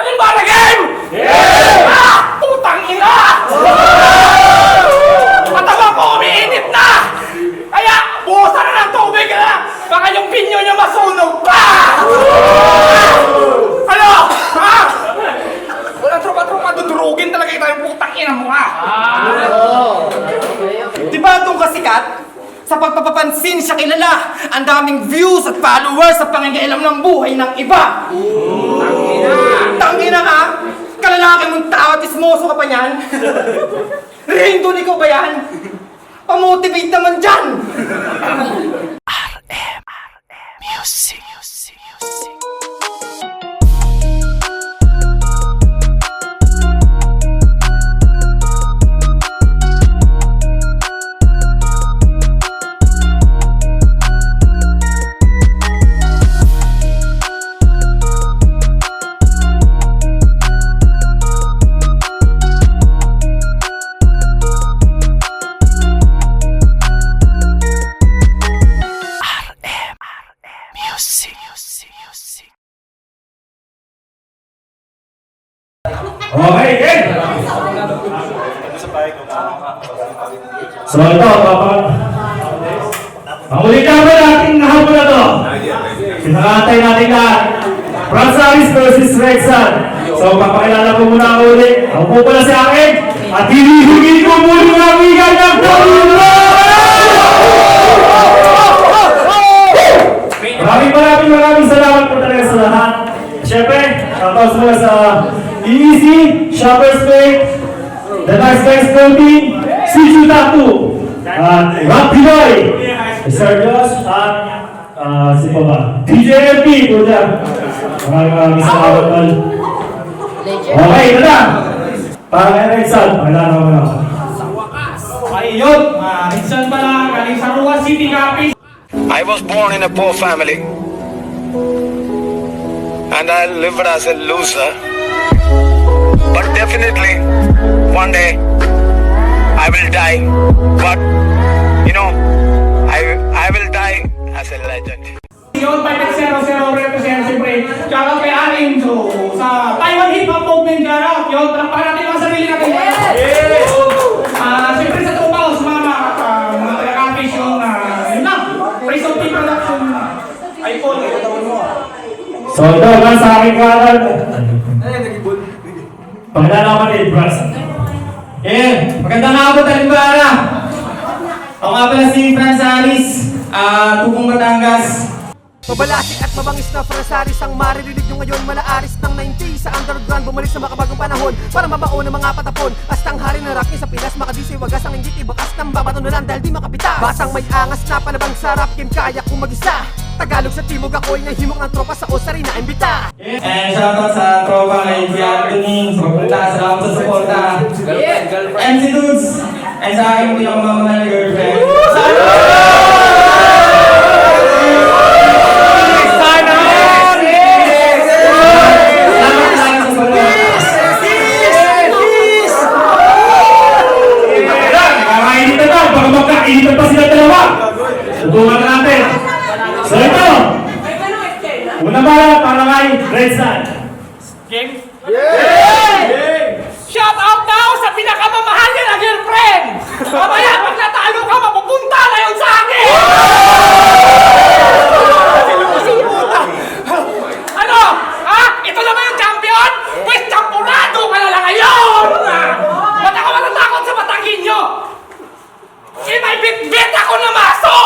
Alin ba na game? Putang ina! Katawan ko umiinit na! Kaya, buhusan na ng tubig na! Baka yung pinyo niyo masunog pa! Ano? Ha? Walang tropa-tropa, dudurugin talaga kita yung putang ina mo, ha? Di ba itong kasikat? Sa pagpapapansin siya kilala, ang daming views at followers sa pangingailam ng buhay ng iba. Tangina ka! Kalalaki mong tao at ismoso ka pa niyan. Ringtone ikaw ba yan? Pamotivate naman dyan! Music. Okay, game! So ito, ang ulit naman natin nahapon na to. Sinakatay natin lahat. Fransaris versus Rexan. So papakilala ko muna ako ulit. Ako po pala si akin. At hinihigin ko muna ng amigan ng Maraming salamat po talaga sa lahat. Siyempre, shoutouts muna sa Easy, Shoppers Bank, The Nice Guys Clothing, Siju Tattoo, Rock Pinoy, Sir Josh, at si Papa, DJ MP po dyan. Maraming salamat man. Okay, ito na. Para kay Rexan, pakilala ko na. Ayun, Rinsan pala, galing sa Rua City, Capiz. I was born in a poor family, and I lived as a loser. But definitely, one day, I will die. But, you know, I will die as a legend. Yun, 5-0-0 represent siyempre. Shoutout kay Arin. So, sa Taiwan Hip Hop Movement, shoutout. Yun, talampakan natin ang sarili natin. Siyempre sa tropa ko, sumama at mga taga-capiz yun. Yun lang, Praise of Team Production. iPhone. So ito, lang sa aking kanan. Pakilala ko ni Bras. Magandang hapon, Talimbara! Ako nga pala si Fransaris, Tugong Batangas. Mabalasik at mabangis na Fransaris ang maririnig nyo ngayon. Malaaris ng 90 sa underground, bumalik sa makabagong panahon para mabao ng mga patapon. Astang hari ng rock sa Pinas, makadisay wagas ang inggit, ibakas ng babato na lang dahil di makapitas. Basang may angas na panabang sarap, kim kaya kong mag-isa. Tagalog sa timog ako'y nahimok ng tropa sa osari na imbita. And shoutout sa tropa kay Gianni, sa pagpunta, salamat sa suporta. MC Dudes, and sa aking pinamamahal na girlfriend. Magkakainitan pa sila dalawa. Tutungan na natin. So ito. Una para kay Rexan. Game? Shout out daw sa pinakamamahal niya na girlfriend! Mamaya, pag natalo ka, mapupunta na yun sa akin! Ano? Ha? Ito naman yung champion? Pues champurado ka na lang ngayon! Ba't ako matatakot sa batangin nyo? May bit-bit ako na maso!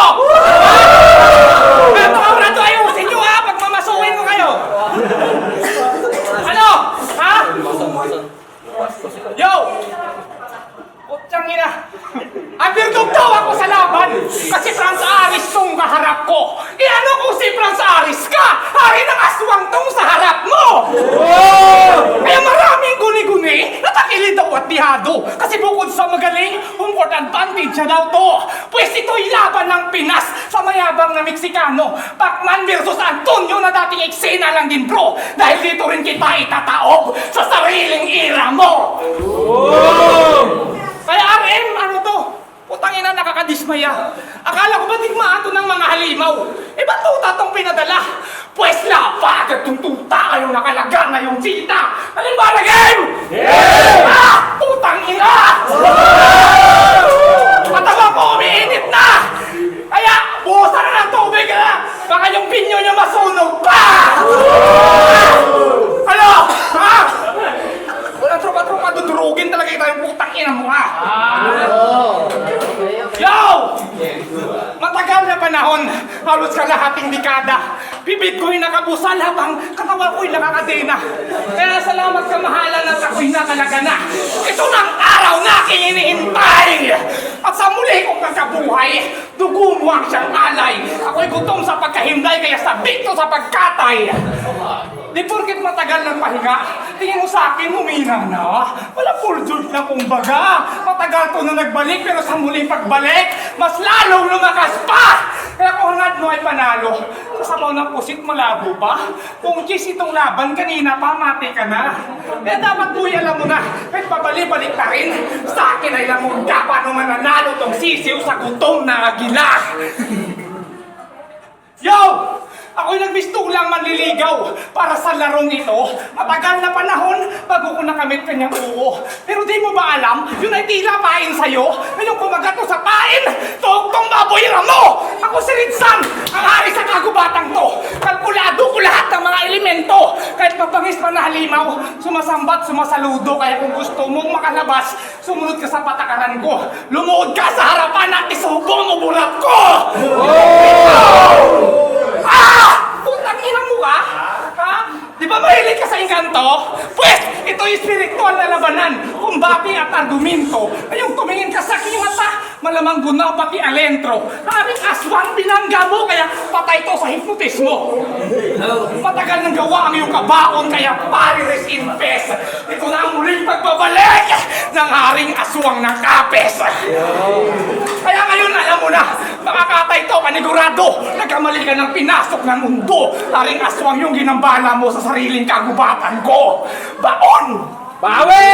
Pero kaurado ayusin nyo ha, pag mamasuhin ko kayo! Ano? Ha? Yo! Putsang ina! Underdog daw ako sa laban! Kasi Fransaris tong kaharap ko! Ano kung si Fransaris ka? Hari ng aswang tong sa harap mo! Kaya maraming guni-guni na takilid daw at dihado. Kasi bukod sa magaling, home court advantage siya daw to. Pues ito'y laban ng Pinas sa mayabang na Meksikano. Pacman versus Antonio na dating eksena lang din bro. Dahil dito rin kita itataob sa sariling ira mo. Kaya RM, ano to? Putang ina, nakakadismaya. Akala ko ba digmaan to ng mga halimaw? Eh, ba't tuta tong pinadala? Pwes lapa, agad tong tuta kayong nakalaga na yung sita. Alin ba na game? Ah! Putang ina! Matawa ko, umiinit na! Kaya, buhusan na ng tubig na! Baka yung pinyo nyo masunog pa! Ano? Ha? Walang tropa-tropa, dudurugin talaga kita yung putang ina mo, ha? Yo! Matagal na panahon, halos kalahating dekada. Bibig ko'y nakabusal habang katawan ko'y nakakadena. Kaya salamat sa mahalan at ako'y nakalaga na. Ito ng araw na aking inihintay. At sa muli kong kakabuhay, dugo mo ang siyang alay. Ako'y gutom sa pagkahimlay, kaya sabik to sa pagkatay. Di porket matagal ng pahinga, tingin mo sa akin humina na. Wala pulsod na kumbaga. Matagal to na nagbalik, pero sa muling pagbalik, mas lalong lumakas pa. Kaya kung hangad mo ay panalo, sa sabaw ng pusit malabo pa. Kung chis itong laban, kanina pa mati ka na. Kaya dapat buhay alam mo na, kahit pabalik-balik na rin, sa akin ay lamang paano mananalo tong sisiw sa gutom na agila. Yo! Ako'y nagbistulang manliligaw para sa larong ito. Matagal na panahon bago ko nakamit kanyang uo. Pero di mo ba alam, yun ay tila pain sa'yo? Ngayong kumagato sa pain, tugtong baboy mo! Ako si Ritsan, ang hari sa kagubatan to. Kalkulado ko lahat ng mga elemento. Kahit mapangis pa na halimaw, sumasambat, sumasaludo. Kaya kung gusto mong makalabas, sumunod ka sa patakaran ko. Lumuod ka sa harapan at isubo mo bulat ko! Ah! Putang ina mo ka? Ha? Di ba mahilig ka sa engkanto? Pwes, ito'y spiritual na labanan, kumbati at argumento. Ngayong tumingin ka sa aking mata, malamang gunaw pati alentro. Aming aswang binangga mo, kaya patay to sa hipnotismo. Matagal nang gawa ang iyong kabaon, kaya pariris in pes. Ito na ang muling pagbabalik ng haring aswang na kapes. Kaya ngayon alam mo na, makakatay to panigurado. Nagkamali ka ng pinasok ng mundo. Haring aswang yung ginambala mo sa sariling kagubatan ko. Baon! Bawi!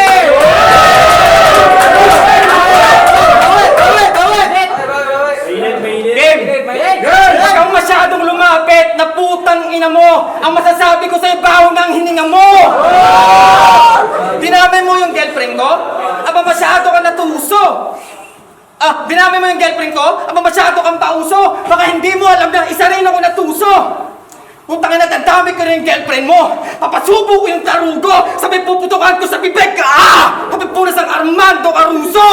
Game! Huwag kang masyadong lumapit na putang ina mo. Ang masasabi ko sa'yo, baho ng hininga mo. Dinamay mo yung girlfriend ko? Aba masyado ka natuso. Dinamay mo yung girlfriend ko? Aba masyado kang pauso. Baka hindi mo alam na isa rin ako natuso. Putang ina, dadami ko rin yung girlfriend mo. Papasubo ko yung tarugo. Sabi puputukan ko sa bibig ka. Sabi punas ang Armando Caruso.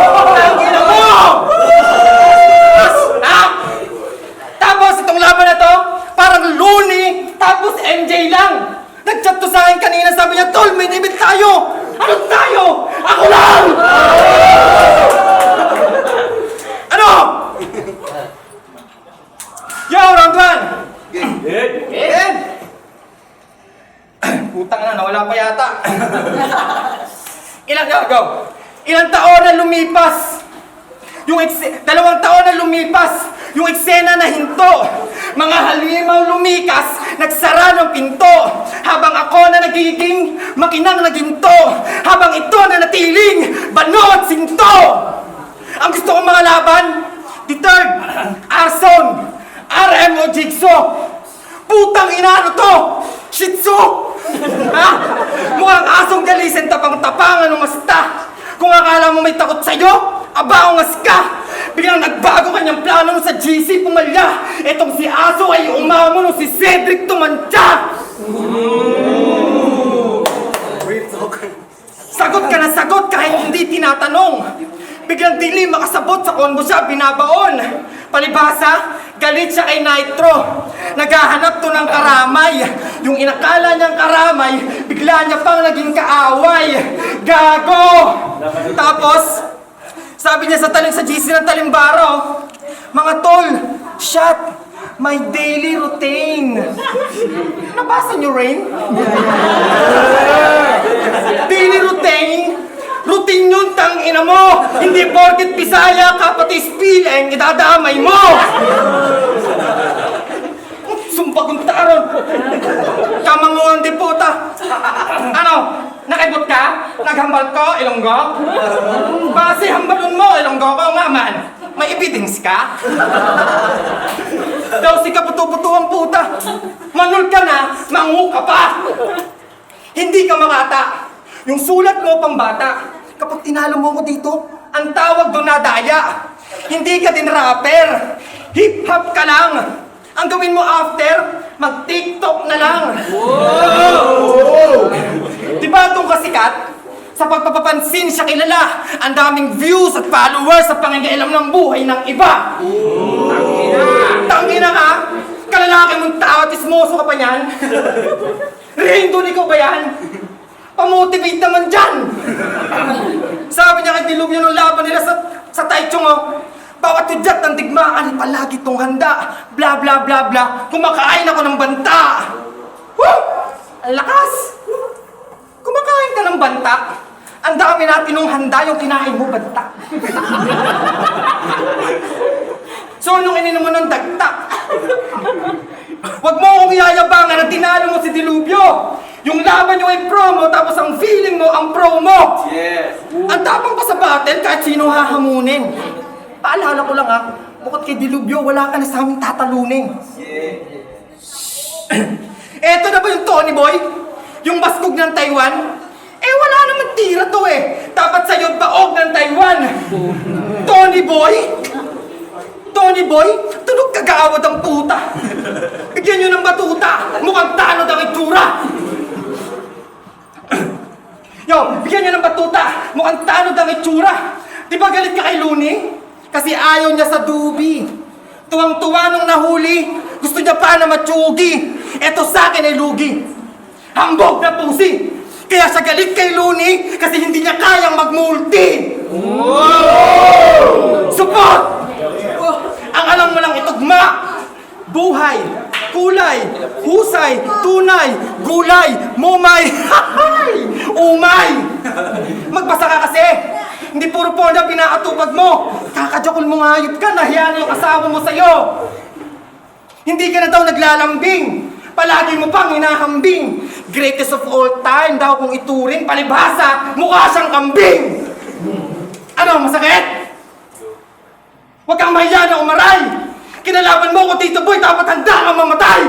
Putang ina mo! Tapos itong laban na to, parang Looney, tapos MJ lang. Nag-chat to sa akin kanina, sabi niya, Tol, may nimit tayo! Ano tayo? Ako lang! Ano? Yo, round one! Game! Putang na, nawala pa yata. Ilang taon na lumipas? Dalawang taon na lumipas, yung eksena na hinto. Mga halimaw lumikas, nagsara ng pinto. Habang ako na nagiging makinang na ginto. Habang ito na natiling bano at sinto. Ang gusto kong mga laban, deterred, arson, RM o jigsaw. Putang ina, ano to? Shih Tzu! Ha? Mukhang asong galisen tapang-tapangan ng masta. Kung akala mo may takot sa'yo, abaongas ka! Biglang nagbago kanyang plano sa GC pumalya. Etong si Aso ay umamo nung si Cedric tumantya. Sagot ka na sagot kahit hindi tinatanong. Biglang dili makasabot sa konbo siya binabaon. Palibasa, galit siya kay Nitro. Naghahanap to ng karamay. Yung inakala niyang karamay, bigla niya pang naging kaaway. Gago! Tapos, sabi niya sa GC ng Talimbaro, mga tol, shot, my daily routine. Nabasa niyo, Rain? Daily routine? Routine yun, tangina mo! Hindi porket Bisaya ka, pati spileng, idadamay mo! Kung paguntaron. Kamanguan di puta. Ano? Nakibot ka? Naghambal ko, Ilonggo? Base hambalon mo, Ilonggo ko nga man. May evidence ka? Daw si kaputo-puto ang puta. Manul ka na, mangu ka pa. Hindi ka makata. Yung sulat mo pambata. Kapag tinalo mo ko dito, ang tawag doon na daya. Hindi ka din rapper. Hip-hop ka lang. Ang gawin mo after, mag-TikTok na lang. Wow! Diba itong kasikat? Sa pagpapapansin siya kilala. Ang daming views at followers sa pangingailam ng buhay ng iba. Tangina ka? Kalalaki mong tao at ismoso ka pa niyan? Rainbow, ikaw ba yan? Pamotivate naman dyan! Sabi niya kay Dilubyo nung laban nila sa Taichung, oh. Bawat tudyat ng digmaan, palagi tong handa. Bla bla bla bla. Kumakain ako ng banta. Woo! Ang lakas! Kumakain ka ng banta. Ang dami natin nung handa, yung kinain mo, banta. So, nung ininom mo ng dagta, wag mo akong yayabangan na tinalo mo si Dilubyo. Yung laban nyo ay promo, tapos ang feeling mo ang promo. Yes. Ang tapang pa sa battle, kahit sino hahamunin. Paalala ko lang ha, bukod kay Dilubyo, wala ka na sa aming tatalunin. Eto na ba yung Tony Boy? Yung baskog ng Taiwan? Eh wala naman tira to eh. Dapat sa'yo baog ng Taiwan. Tony Boy? Tony Boy? Tunog kagaawad ang puta. Bigyan nyo ng batuta. Mukhang tanod ang itsura. Yo, bigyan nyo ng batuta. Mukhang tanod ang itsura. Di ba galit ka kay Looney? Kasi ayaw niya sa dubi. Tuwang-tuwa nung nahuli. Gusto niya pa na matsugi. Eto sa akin ay lugi. Hambog na pusi. Kaya siya galit kay Looney kasi hindi niya kayang magmulti. Wow! Support! Ang alam mo lang itugma. Buhay, kulay, husay, tunay, gulay, mumay, umay. Magbasa ka kasi. Hindi puro porno pinakatupag mo. Kakajokol mo nga hayop ka, nahiya na yung asawa mo sa'yo. Hindi ka na daw naglalambing. Palagi mo pang hinahambing. Greatest of all time daw kung ituring, palibhasa, mukha siyang kambing. Ano, masakit? Huwag kang mahiya na umaray. Kinalaban mo ko, Tito Boy, dapat handa kang mamatay.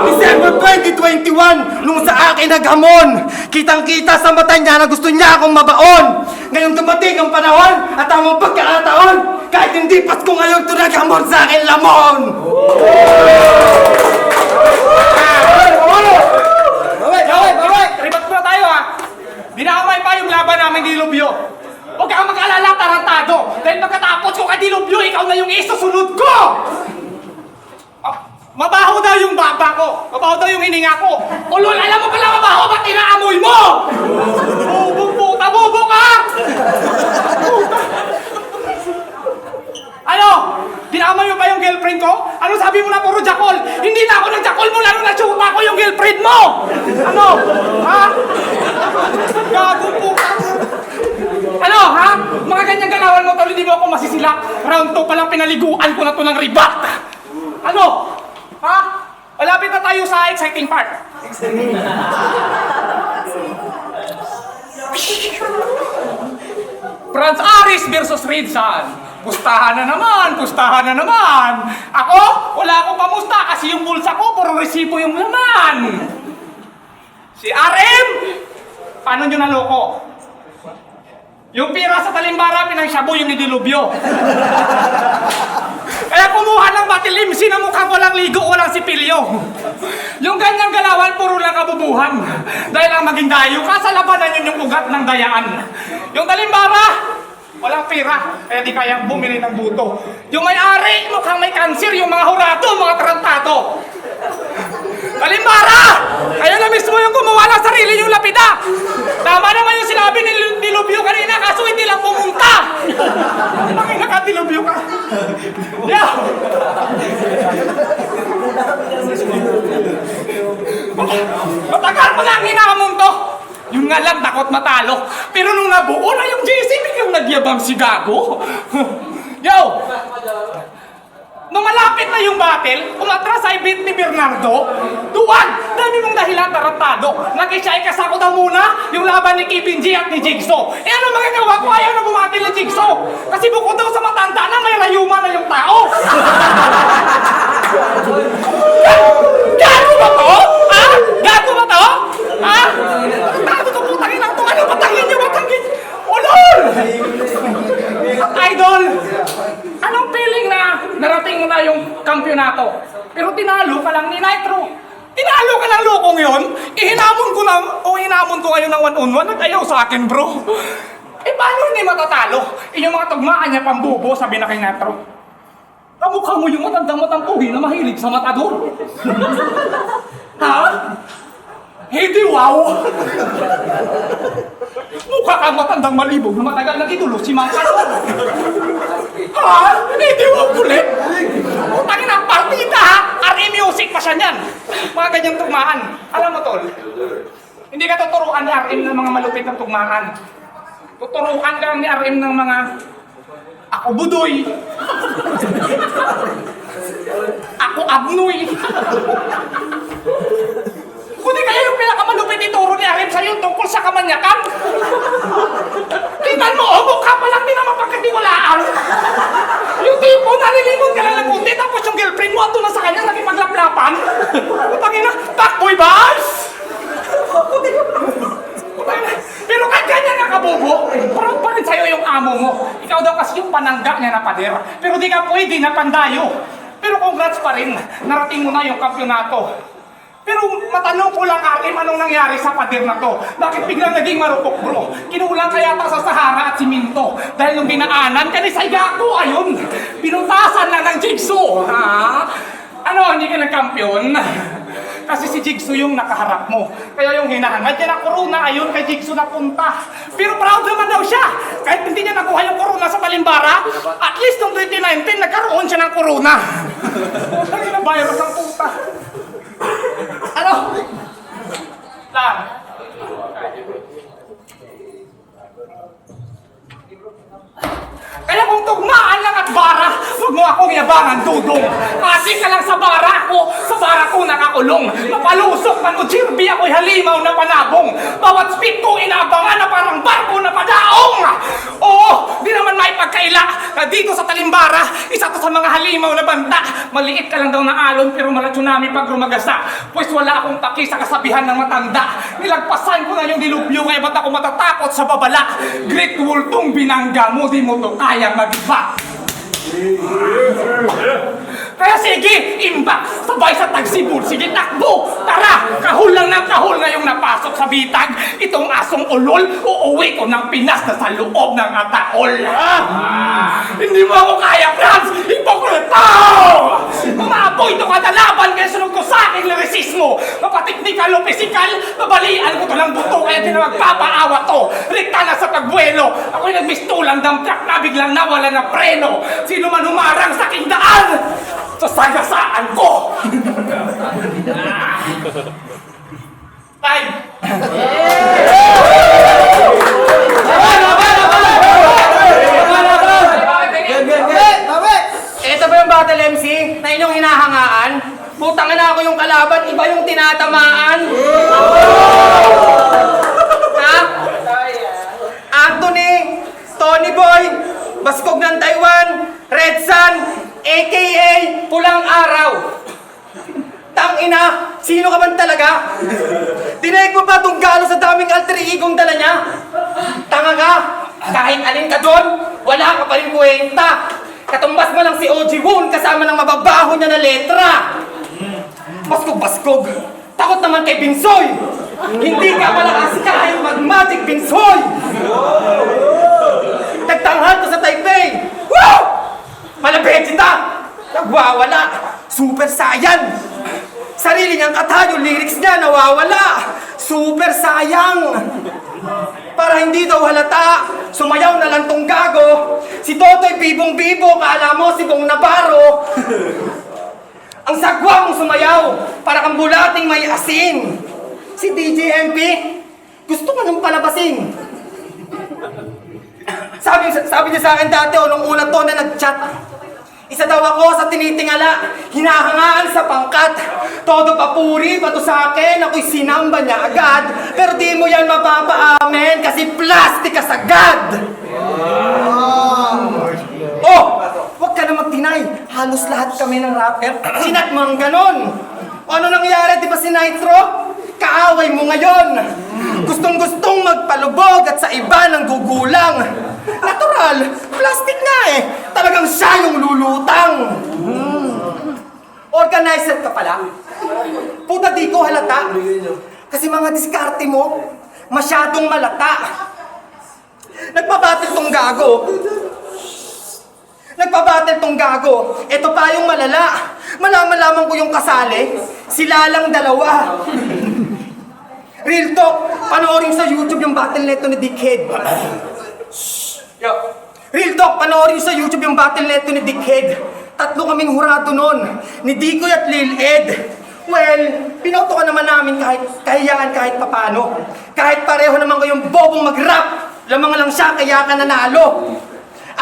December 2021, nung sa akin naghamon, kitang-kita sa mata niya na gusto niya akong mabaon. Ngayon dumating ang panahon at tamang pagkakataon, kahit hindi Pasko ngayon ito naghamon sa akin lamon. Baway! Ribat mo na tayo ha. Dinamay pa yung laban namin ni Dilubyo. Huwag kang mag-alala, tarantado. Dahil pagkatapos ko kay Dilubyo, ikaw na yung isusunod ko! Mabaho daw yung baba ko. Mabaho daw yung hininga ko. Ulol, alam mo pala mabaho, ba't inaamoy mo? Bubong puta, bubong ka! Ano? Dinamay mo ba yung girlfriend ko? Ano sabi mo na puro jakol? Hindi na ako nag-jakol mo, lalo na-chupa ko yung girlfriend mo! Ano? Ha? Gago puta! Ano, ha? Mga ganyang galawan mo, tol, hindi mo ako masisilak. Round 2 pa lang pinaliguan ko na to ng ribat. Ano? Ha? Malapit na tayo sa exciting part. Franz Aris versus Ridsan. Pustahan na naman, pustahan na naman. Ako, wala akong pamusta kasi yung bulsa ko, puro resibo yung laman. Si RM, paano nyo naloko? Yung pira sa talimbara, pinangsyabo yung ni Dilubyo. Kaya kumuha ng batilimsi na mukhang walang ligo, walang sipilyo. Yung ganyang galawan, puro lang kabubuhan. Dahil ang maging dayo ka, sa labanan yun yung ugat ng dayaan. Yung talimbara, walang pira, kaya di kayang bumili ng buto. Yung may-ari, mukhang may kanser, yung mga hurado, mga tarantado. Talimbara! Kayo na mismo yung gumawa ng sarili yung lapida. Tama naman yung sinabi ni Dilubyo kanina, kaso hindi lang pumunta. Bakit naka-Dilubyo ka? Yeah! Matagal pa lang hinahamon to. Yung nga lang, takot matalo. Pero nung nabuo na yung JC, biglang nagyabang si Gago. Yo! Nung malapit na yung battle, umatras sa ibit ni Bernardo. Duwag! Dami mong dahilan tarantado. Nag-i-shy kasako daw muna yung laban ni Kevin G at ni Jigsaw. Eh ano magagawa ko? Ayaw na bumatil ni Jigsaw. Kasi bukod daw sa matanda na, may rayuma na yung tao. Gago ba to? Ha? Gago ba to? Ha? Gago to, putangin lang to. Ano patangin niyo? Patangin! Ulol! Idol! Anong feeling na narating mo na yung kampyonato? Pero tinalo ka lang ni Nitro. Tinalo ka lang lokong yun? Ihinamon ko lang, o hinamon ko kayo ng one-on-one at ayaw sa akin, bro. Eh, paano hindi matatalo? Eh, yung mga tugmaan niya pambubo, sabi na kay Nitro. Kamukha mo yung matandang puhi na mahilig sa matador. Ha? Hindi, wow! Mukha kang matandang malibog na matagal na titulo si Mang Kanon. Ha? Hindi, wow ulit! Utangin ang partida, ha? RE Music pa siya niyan. Mga ganyang tugmaan. Alam mo, tol, hindi ka tuturuan ni RM ng mga malupit ng tugmaan. Tuturuan ka lang ni RM ng mga ako budoy. Ako abnoy. Kundi kaya yung pinakamalupit ituro ni RM sa'yo tungkol sa kamanyakan. Tingnan mo, mukha pa lang din naman pagkatiwalaan. Yung tipo, nalilimon ka lang ng kunti, tapos yung girlfriend mo, ato na sa kanya, nakipaglaplapan. Putangin na, takboy bars! Pero kahit ganyan nga kabobo, parang pa rin sa'yo yung amo mo. Ikaw daw kasi yung panangga niya na pader. Pero di ka pwede na pandayo. Pero congrats pa rin, narating mo na yung kampyonato. Pero matanong ko lang, RM, anong nangyari sa pader na to? Bakit biglang naging marupok, bro? Kinulang kaya ta sa Sahara at Siminto. Dahil nung dinaanan, kanisayga ko, ayun. Pinutasan na ng Jigsaw, ha? Ano, hindi ka nagkampiyon? Kasi si Jigsaw yung nakaharap mo. Kaya yung hinahangad niya ng corona, ayun kay Jigsaw napunta. Pero proud naman daw siya. Kahit hindi niya nakuha yung corona sa Talimbara, at least noong 2019, nagkaroon siya ng corona. Ano na virus ang puta? Ano? Lang. Kaya kung tugmaan lang at bara, huwag mo akong yabangan, dudong. Kasi ka lang sa bara ko nakakulong. Mapalusok man o jirbi ako'y halimaw na panabong. Bawat speed ko inaabangan na parang barko na padaong. Oo, di naman may pagkaila na dito sa Talimbara, isa to sa mga halimaw na banda. Maliit ka lang daw na alon pero mala tsunami pag rumagasa. Pues wala akong taki sa kasabihan ng matanda. Nilagpasan ko na yung dilubyo kaya ba't ako matatakot sa babala. Great Wall tong binangga mo, di mo to kaya mag-iba. Kaya sige, imbak, sabay sa tagsibol, sige takbo, tara, kahul lang ng kahul ngayong napasok sa bitag, itong asong ulol, uuwi ko ng Pinas na sa loob ng ataol. Hindi mo ako kaya, Franz, hipokrito! Mamaboy ito kada laban kaya sunod ko sa aking lyricismo, mapatiknikal o pisikal, nabalian ko to ng buto kaya di na magpapaawa to, rikta na sa pagbuelo, ako'y nagmistulang dump truck na biglang nawala na preno, sino man humarang sa aking daan, sasagasaan ko! Time! Ito ba yung battle MC na inyong hinahangaan? Putang na ako yung kalaban, iba yung tinatamaan. Ha? Anthony, Tony Boy, Baskog ng Taiwan, Red Sun, a.k.a. Pulang Araw. Tangina, sino ka man talaga? Dinaig mo ba itong galo sa daming alter egong dala niya? Tanga ka, kahit alin ka doon, wala ka pa rin kwenta. Katumbas mo lang si OG Woon kasama ng mababaho niya na letra. Baskog-baskog, takot naman kay Binsoy. Hindi ka malakas kahit mag-magic, Binsoy. Nagtanghal ko sa Taipei. Woo! Malapit kita! Nagwawala! Super Saiyan! Sarili niyang katayo, lyrics niya nawawala! Super sayang! Para hindi daw halata, sumayaw na lang tong gago. Si Toto'y bibong-bibo, kaala mo si Bong Navarro. Ang sagwa mong sumayaw, para kang bulating may asin. Si DJ MP, gusto ka nang palabasin. Sabi niya sa akin dati, nung una to na nag-chat, Isa daw ako sa tinitingala, hinahangaan sa pangkat. Todo papuri pa to sa akin, ako'y sinamba niya agad. Pero di mo yan mapapaamin kasi plastic ka sagad. Oh, huwag ka na magtinay. Halos lahat kami ng rapper. Sinat mo ang ganon. Ano nangyari, di ba si Nitro? Kaaway mo ngayon. Gustong-gustong magpalubog at sa iba ng gugulang. Natural, plastic nga eh. Talagang siya yung lulutang. Organizer ka pala. Puta di ko halata. Kasi mga diskarte mo, masyadong malata. Nagpabattle tong gago. Nagpabattle tong gago. Ito pa yung malala. Malaman-laman ko yung kasali. Sila lang dalawa. Real talk, panoorin sa YouTube yung battle neto ni Dickhead. Yo. Real talk, panoorin sa YouTube yung battle neto ni Dickhead. Tatlo kaming hurado nun, ni Dikoy at Lil Ed. Well, pinoto ka naman namin kahit kahiyaan kahit papano. Kahit pareho naman kayong bobong mag-rap, lamang lang siya kaya ka nanalo.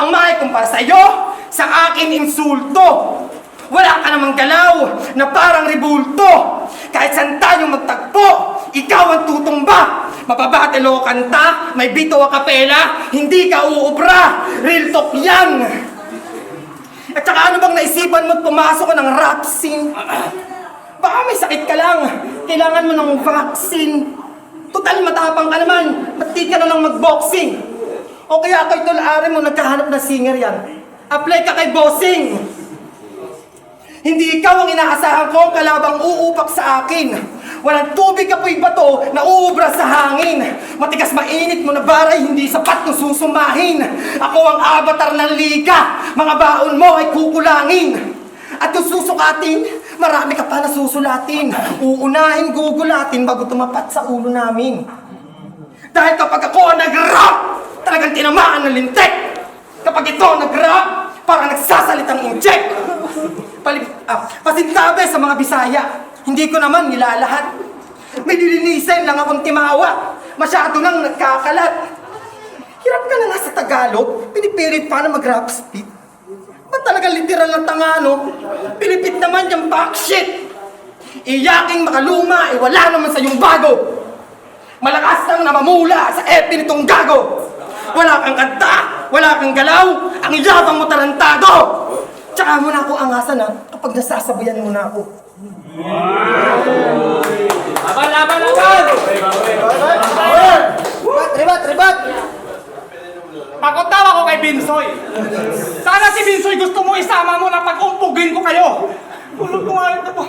Ang maikumpara sa'yo, sa akin insulto. Wala ka namang galaw na parang rebulto. Kahit saan tayo magtagpo, ikaw ang tutumba. Mababattle o kanta, may bito o kapela, hindi ka uubra. Real talk yan. At saka ano bang naisipan mo't pumasok ka ng rap scene? Baka may sakit ka lang, kailangan mo ng vaccine. Total matapang ka naman, ba't di ka na lang mag-boxing? O kaya kay Tulare mo nagkahanap na singer yan. Apply ka kay Bossing. Hindi ikaw ang inaasahan ko ang kalabang uupak sa akin. Walang tubig apoy bato na uubra sa hangin. Matigas mainit mo na baray, hindi sapat kung susumahin. Ako ang avatar ng liga, mga baon mo ay kukulangin. At kung susukatin, marami ka pa na susulatin. Uunahin gugulatin bago tumapat sa ulo namin. Dahil kapag ako ang nag-rap, talagang tinamaan ng lintik. Kapag ito nag-rap, parang nagsasalitang inject. Pasintabi sa mga Bisaya, hindi ko naman nilalahat. May lilinisin lang akong timawa, masyado nang nagkakalat. Hirap ka na nga sa Tagalog, pinipilit pa na mag-rap speed. Ba't talaga literal ng tangano? Pilipit naman yung backshit. Iyaking makaluma, wala naman sa yung bago. Malakas lang namamula sa epi nitong gago. Wala kang kanta, wala kang galaw, ang yabang mo tarantado. Tsaka mo na ako angasan ha, kapag nasasabayan mo na ako. Laban! Ribat! Takot daw ako kay Binsoy. Sana si Binsoy gusto mo isama mo na pag-umpugin ko kayo. Ulog ko nga ito po.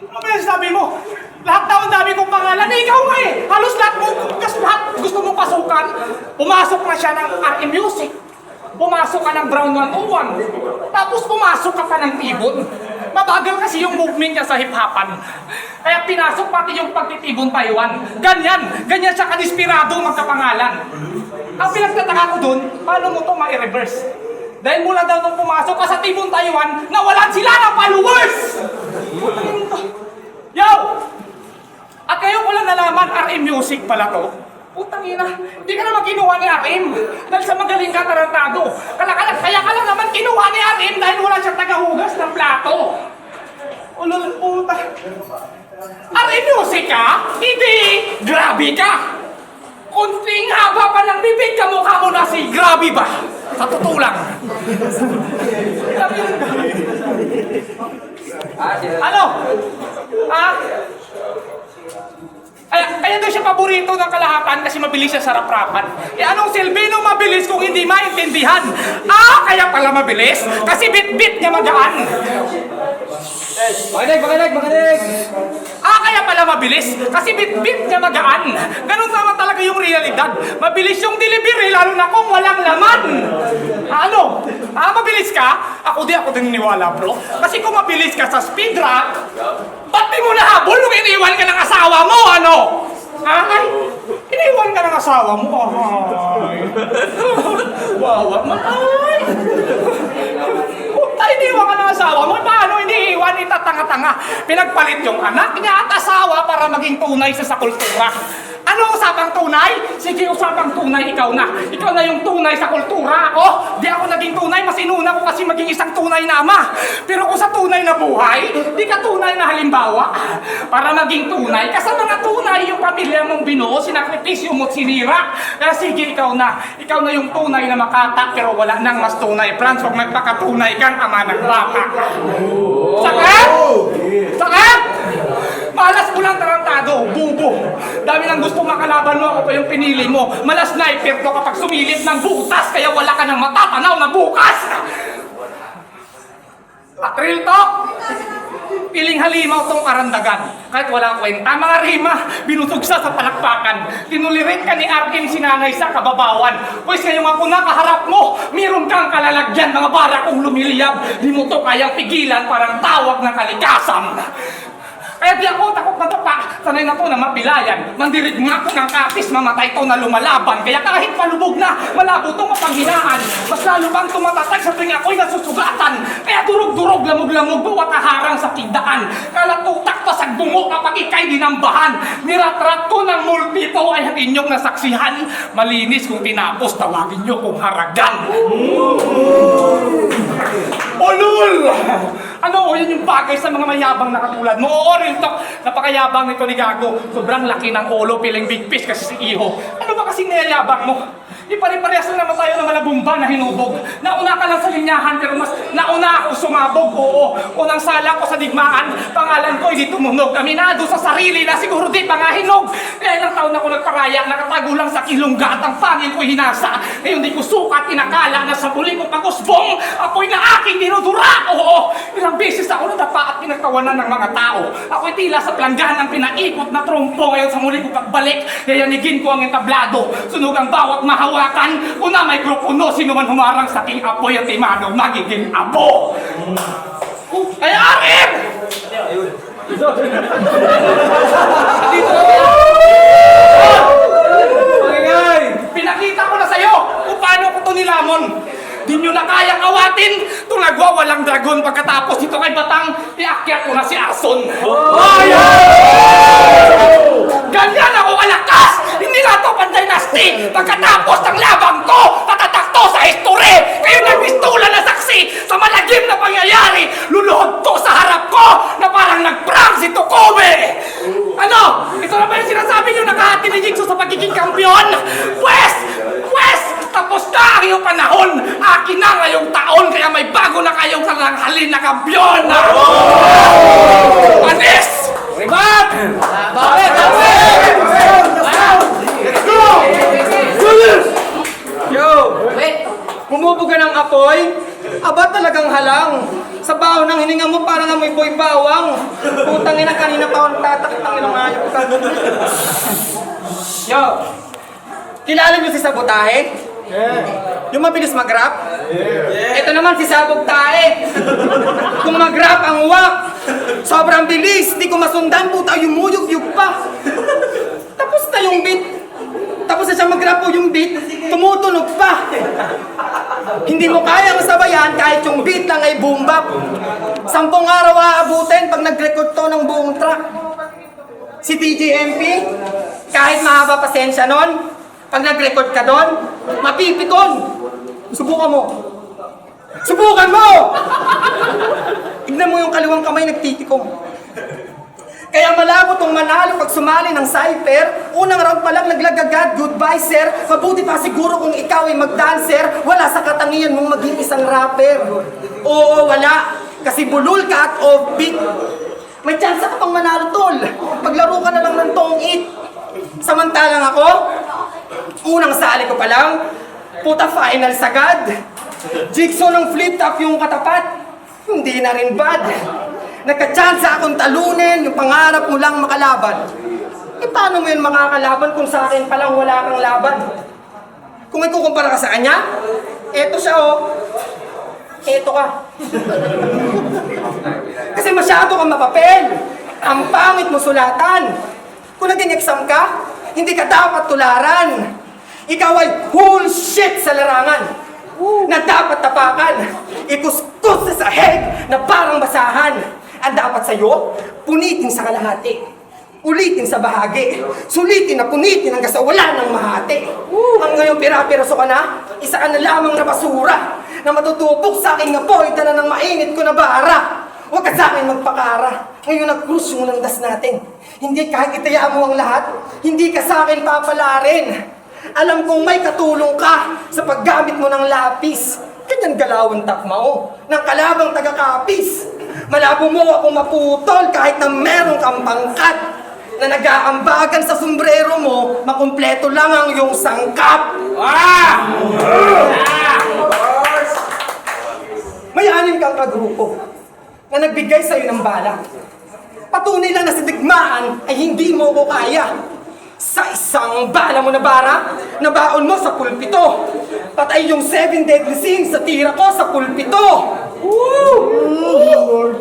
Ano ba yung sabi mo? Lahat daw ang dami kong pangalan. Ikaw nga eh. Halos lahat gusto mong pasukan. Pumasok na siya ng RM Music. Pumasok ka ng Brown 101. Tapos pumasok ka pa ng Tibon. Mabagal kasi yung movement niya sa hip-hopan. Kaya pinasok pati yung pagtitibon Taiwan. Ganyan siya kadispirado magkapangalan. Ang pinagtataka ko dun, paano mo ito ma-reverse? Dahil mula daw nung pumasok ka sa Tibon Taiwan, nawalan sila ng followers! Yo! At kayo ko lang nalaman, RM Music pala to. Putang ina, hindi ka naman kinuha ni RM dahil sa magaling ka tarantado. Kaya ka lang naman kinuha ni RM dahil wala siyang tagahugas ng plato. Ulol puta. RM Music ka? Hindi! Grabe ka! Kunting haba pa ng bibig, kamukha mo na si Grabe ba? Sa totoo lang. Ano? Kaya daw siya paborito ng kalahatan kasi mabilis siya sa rap-rapan. Anong silbi nung mabilis kung hindi maintindihan? Kaya pala mabilis? Kasi bit-bit niya magaan. Makinig! Kaya pala mabilis? Kasi bit-bit niya magaan. Ganun naman talaga yung realidad. Mabilis yung delivery, lalo na kung walang laman. Ano? Mabilis ka? Ako din niniwala, bro. Kasi kung mabilis ka sa speed rap, ba't di mo nahabol nung iniwan ka ng asawa mo, ano? Ay, iniwan ka ng asawa mo, ay. Wawa, ay. Puta, iniwan ka ng asawa mo, paano iniiwan, itatanga-tanga? Pinagpalit yung anak niya at asawa para maging tunay sa kultura. Ano usapang tunay? Sige, usapang tunay, ikaw na. Ikaw na yung tunay sa kultura. Ako, di ako naging tunay, mas inuna ko kasi maging isang tunay na ama. Pero kung sa tunay na buhay, di ka tunay na halimbawa. Para maging tunay, kasi mga tunay yung pamilya mong binuo, sinakripisyo mo't sinira. Kaya sige, ikaw na. Ikaw na yung tunay na makata, pero wala nang mas tunay. Franz, huwag magpakatunay kang ama ng bata. Sakit? Sakit? Malas mo lang tarantado, bubo. Dami nang gusto makalaban mo, ako pa yung pinili mo. Malas sniper ko kapag sumilip ng butas, kaya wala ka nang matatanaw na bukas. At real talk, piling halimaw tong karandagan. Kahit walang kwenta, mga rima, binusog siya sa palakpakan. Tinulirit ka ni RM sinanay sa kababawan. Pues ngayong ako nakaharap mo, meron kang kalalagyan, mga bara kong lumiliyab. Di mo to kayang pigilan, parang tawag ng kalikasan. Kaya di ako takot na tapa, sanay na to na mapilayan. Mandirig nga ako ng kapis, mamatay to na lumalaban. Kaya kahit palubog na, malabo to mapanghinaan. Mas lalo bang tumatatag sa tuwing ako'y nasusugatan. Kaya durog-durog, lamog-lamog, bawat kaharang sa tindaan. Kalatutak pa sa bungo kapag ikay dinambahan. Niratrat ko ng multito ay inyong nasaksihan. Malinis kung tinapos, tawagin nyo kung haragan. Ulul! Ano, yan yung bagay sa mga mayabang na katulad mo. Oo, real talk, napakayabang nito ni Gago. Sobrang laki ng ulo, piling big fish kasi si Iho. Ano ba kasing niyayabang mo? Di pare-parehas na naman tayo ng malabumba na hinubog. Nauna ka lang sa linyahan, pero mas nauna ako sumabog. Oo, unang sala ko sa digmaan, pangalan ko hindi tumunog. Aminado sa sarili na siguro di pa nga hinog. Kaya ilang taon ako nagparaya, nakatago lang sa kilunggat, ang pangil ko'y hinasa. Ngayon di ko sukat, inakala na sa muli ko pag-usbong, ako'y na aking dinudura. Oo, ilang beses ako nadapa at pinagtawanan ng mga tao. Ako'y tila sa planggan ang pinaikot na trumpo. Ngayon sa muli ko pagbalik, yayanigin ko ang entablado. Sunog ang bawat mahawakan. Una may grupo, sino man humarang sa king apoy at imano, magiging abo. Kaya Arif! Dito na Pangingay! Pinakita ko na sa'yo kung paano ko ito nilamon. Di nyo na kayang awatin itong nagwawalang dragon pagkatapos dito kay Batang, iakyat ko na si Arson. Ganyan ako kalakas! Hindi na ito pan-dynasty! Pagkatapos ng labang ko, tatatakto sa history! Kayo nagpistula na saksi sa malagim na pangyayari! Luluhod to sa harap ko na parang nag-prank si Tukobe! Ano? Ito na ba yung sinasabi nyo nakahati ni Jigsaw sa pagiging kampiyon? Pwes! Tapos na ang iyong panahon! Akin na ngayong taon, kaya may bago na kayong salanghalin na kampiyon! Panis! Ribat! Bakit? Let's go! Yo! Bumubuga ng apoy? Aba talagang halang. Sa baho ng hininga mo parang amoy boy bawang. Putang ina, kanina pa akong tatakit ng ilang ayok ka. Yo! Kilala niyo si Sabotahe? Yung mabilis mag-rap? Ito naman si Sabog Tae. Kung mag-rap ang wak, sobrang bilis, di ko masundan, puta, yumuyog-yug pa. Tapos na yung beat. Tapos na siya mag-rap po yung beat, tumutunog pa. Hindi mo kayang sabayan kahit yung beat lang ay boom bap. 10 araw aabutin pag nag-record to ng buong track. Si TJMP, kahit mahaba pasensya nun, pag nag-record ka doon, mapipikon. Subukan mo. Subukan mo! Tignan mo yung kaliwang kamay nagtitikong. Kaya malabo tong manalo pag sumali ng cypher. Unang round pa lang naglagagad, goodbye sir. Mabuti pa siguro kung ikaw ay mag-dancer. Wala sa katangian mong maging isang rapper. Oo, wala. Kasi bulol ka at offbeat. May chance ka pang manalo tol. Paglaro ka na lang ng tong-it. Samantalang ako, unang sali ko pa lang, puta final sagad. Jigsaw ng flip-top yung katapat, hindi na rin bad. Nagka-chance akong talunin, yung pangarap mo lang makalaban. E paano mo yun makakalaban kung sa akin palang wala kang laban? Kung ikukumpara ka sa kanya, eto siya oh, eto ka. Kasi masyado kang mapapel, ang pangit mo sulatan. Kung naging exam ka, hindi ka dapat tularan. Ikaw ay whole shit sa larangan na dapat tapakan. Ikuskus sa sahig na parang basahan. Ang dapat sa'yo, punitin sa kalahati. Ulitin sa bahagi. Sulitin na punitin hanggang sa wala ng mahati. Ang ngayon pira-piraso ka na, isa ka na lamang na basura na matutupok sa aking apoy, dala ng mainit ko na bara. Huwag ka sa akin magpakara. Ngayon nag-cruise yung landas natin. Hindi kahit itaya mo ang lahat, hindi ka sa akin papalarin. Alam kong may katulong ka sa paggamit mo ng lapis. Ganyan galawan takmao ng kalabang taga-kapis. Malabo mo akong maputol kahit na meron kang pangkat. Na nag-aambagan sa sombrero mo, makumpleto lang ang iyong sangkap. May anim kang kagrupo na nagbigay sa'yo ng bala. Patunay lang na sa digmaan ay hindi mo ko kaya. Sa isang bala mo na bara, nabaon mo sa pulpito. Patay yung 7 deadly sins sa tira ko sa pulpito.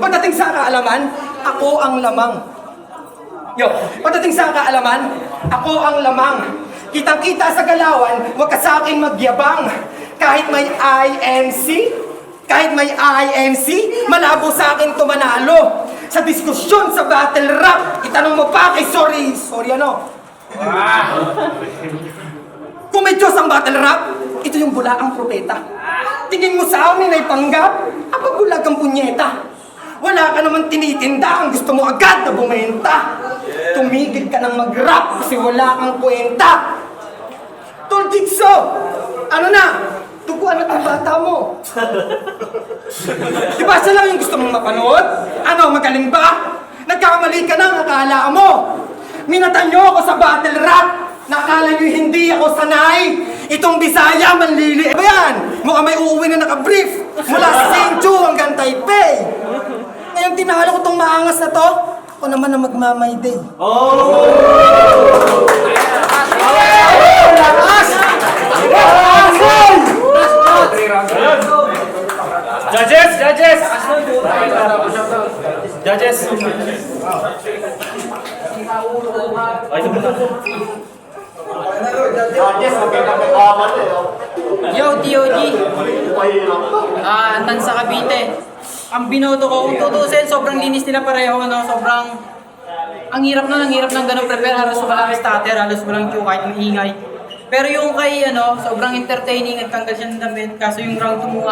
Pagdating sa kaalaman, ako ang lamang. Pagdating sa kaalaman, ako ang lamang. Kitang-kita sa galawan, huwag ka sa akin magyabang. Kahit may INC, malabo sa akin tumanalo. Sa diskusyon, sa battle rap, itanong mo pa kay sorry ano? Kung may Diyos ang battle rap, ito yung bulaang propeta. Tingin mo sa amin ay panggap, bulag ang punyeta. Wala ka naman tinitinda, ang gusto mo agad na bumenta. Tumigil ka ng mag-rap kasi wala kang kwenta. Tol Jigso, ano na? Tuguan na ang bata mo. Di ba siya lang yung gusto mong mapanood? Ano, magaling ba? Nagkamali ka na, akala mo. Minatan niyo ako sa battle rap. Nakala niyo hindi ako sanay. Itong Bisaya, manlili. Ba yan? Mukhang may uuwi na nakabrief. Mula sa Senju hanggang Taipei. Ngayon tinalo ko tong maangas na to. Ako naman ang magmamay day. Judges! Yo, TOG. Tansa Cavite. Ang binoto ko, kung tutusin, sobrang linis nila pareho, ano, sobrang... Ang hirap ng ganun prepare, halos walang starter, halos walang cue kahit maingay. Pero yung kay, sobrang entertaining at tanggal siya ng damit, kaso yung round 2 mo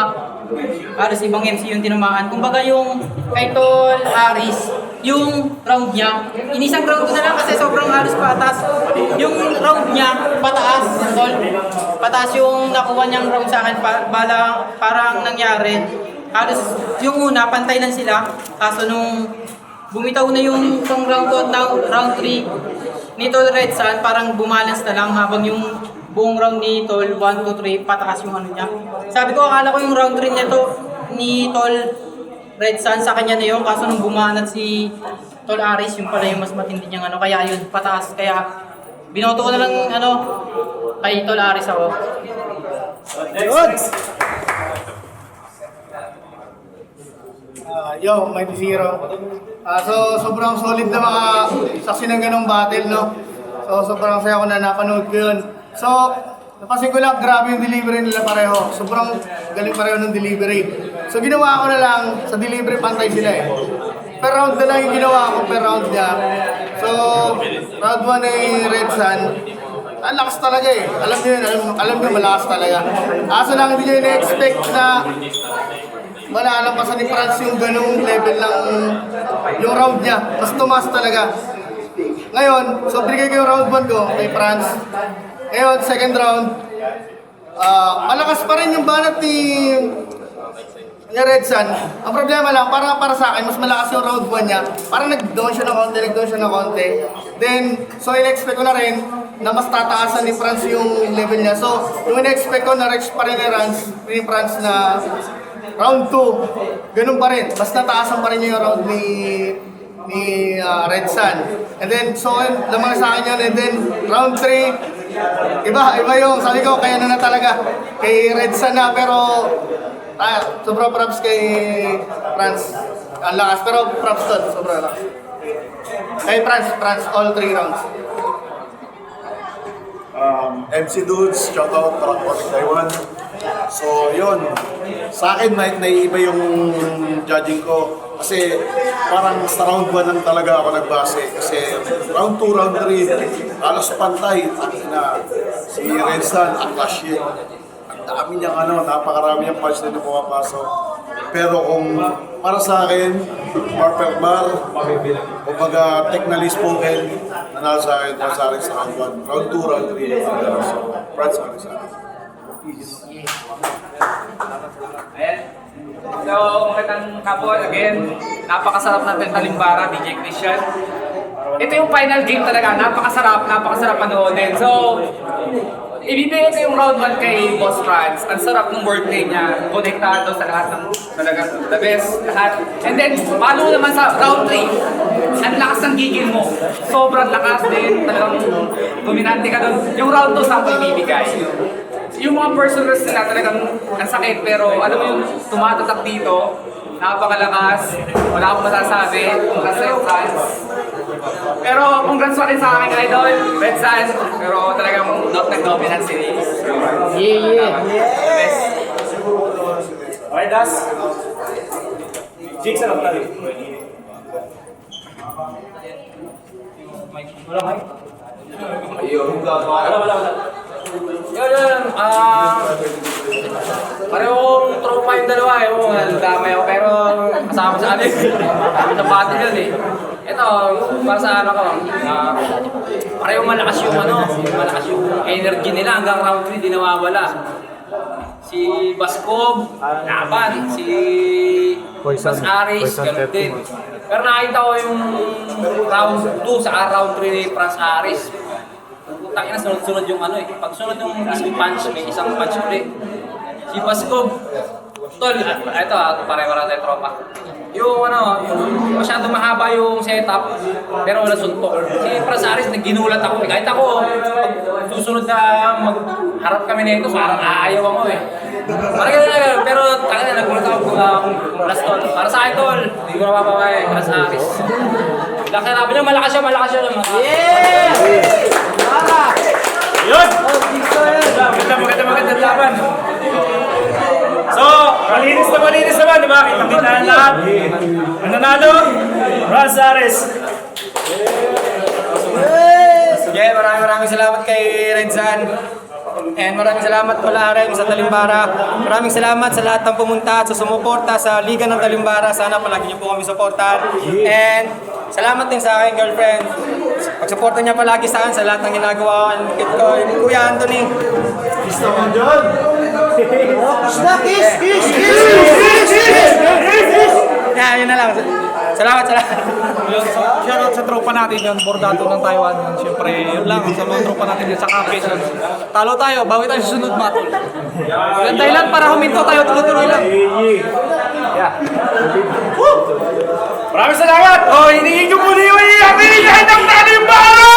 halos ibang MC yung tinamaan. Kumbaga yung kay Tol Aris, yung round niya, inisang round ko na lang kasi sobrang halos patas. Yung round niya, pataas, Tol. Pataas yung nakuha niyang round sa akin, parang nangyari. Halos yung una, pantay lang sila. Kaso nung bumitaw na yung round 2 at round 3 ni Tol Red Sun, parang bumalance na lang habang yung buong round ni Tol 1, 2, 3, pataas yung ano niya. Sabi ko, akala ko yung round 3 niya ni Tol Red Sun sa kanya na yun, kaso nung bumanat si Tol Aris, yung pala yung mas matindi niyang kaya yun, pataas. Kaya binoto ko na lang kay Tol Aris ako. Yo, Mighty Zero. So, sobrang solid na mga saksi ng ganong battle, no? So, sobrang saya ko na napanood ko yun. So, napansin ko lang, grabe yung delivery nila pareho. Sobrang galing pareho ng delivery. So, ginawa ko na lang, sa delivery pantay sila eh. Per round na lang yung ginawa ko, per round niya. So, round 1 ay Red Sun. Ang lakas talaga eh. Alam nyo yun, alam nyo malakas talaga. Kaso lang hindi nyo ina-expect na malalampasan ni Franz yung ganung level ng yung round niya. Mas tumas talaga. Ngayon, so binigay ko yung round 1 ko kay Franz. Ngayon, second round, malakas pa rin yung banat ni Red Sun. Ang problema lang, para sa akin, mas malakas yung round 1 niya. Parang nag-down siya ng konti. Then, so in-expect ko na rin na mas tataasan ni Franz yung level niya. So, yung in-expect ko na-reach pa rin ni Franz na round 2, ganun pa rin. Mas nataasan pa rin yung round ni Red Sun. And then, so, lamang sa akin yun. And then, round 3, iba yung, sabi ko, kaya na talaga. Kay Red Sun na, pero, sobrang props kay Franz. Ang lakas, pero props doon, sobrang lakas. Kay Franz, all 3 rounds. MC Dudes, shoutout Rockport Taiwan. So, yun. Sa akin, naiiba yung judging ko. Kasi parang sa round 1 lang talaga ako nagbase. Kasi round 2, round 3, halos pantay. Na, si Redsan, clash yun. Ang dami niyang napakarami niyang punch na pumapasok. Pero kung para sa akin, Marper Bar, kumbaga technically spoken, nanalo sa akin, Franz Aris sa round 1. Round 2, round 3, so Franz Aris sa akin. Ayan. So, magandang hapon again. Napakasarap natin talimbara, DJ Christian. Ito yung final game talaga. Napakasarap panoodin. So, ibibigay ko yung round 1 kay Boss Franz. Ang sarap ng wordplay niya. Konektado sa lahat ng talagang the best. Lahat. And then, paano naman sa round 3? Ang lakas ng gigil mo. Sobrang lakas din. Talagang dominante ka doon. Yung round 2, saan ko ibibigay? Yung mga personals nila talagang ang sakit, pero alam mo yung tumatatak dito, napakalakas, wala akong masasabi, congrats sa'yo, Franz. Pero congrats pa rin sa aking idol, Red Sun, pero talagang nag-dominant si Lee. Yeah. The best. Okay, Das. Jigs lang tayo. Wala. Yun. Parehong tropa yung dalawa eh. Damay ako pero kasama sa amin. Kami na battle yun eh. Ito, para sa ko, parehong malakas yung energy nila hanggang round 3 di nawawala. Si Baskob, laban. Si Mas Aris, ganun din. Pero nakita ko yung round 2 sa round 3 ni Franz Aris. Takin na sunod-sunod yung pag sunod yung isang punch, may isang punch ulit. Si Baskob, tol, ito pareho na tayo tropa. Yung masyadong mahaba yung setup, pero wala suntok. Si Franz Aris, ginulat ako. Kahit ako, pag susunod na magharap kami na ito, parang aayaw ako eh. Parang gano'n, pero takin na nagulat ako last tol. Para sa akin tol, hindi ko na mapapakay, Franz Aris. Laki na niya, malakas siya naman. Yeah! Yun! Maganda laban. So, malinis naman, di ba? Kita na lahat. Ang nanalo, Franz Aris. Yeah, maraming salamat kay Red Sun. And maraming salamat pala rin sa Talimbara. Maraming salamat sa lahat ng pumunta at sa sumuporta sa Liga ng Talimbara. Sana palagi niyo po kami suportahan. And salamat din sa aking girlfriend. Pagsuporta niya palagi sa akin sa lahat ng ginagawa ko. Kuya Anthony. Gusto mo dyan? Yeah, yun na lang. Salamat. Shoutout sa tropa natin yun, Bordado ng Taiwan yun. Siyempre, yun lang, sa mga tropa natin yun, sa Campes yun. Talo tayo, bawi tayo sa sunod matol. Yan dahilan para huminto tayo, tuloy-tuloy lang. Maraming salamat! Hinihingi ko muli yung iyakin ng Talimbara!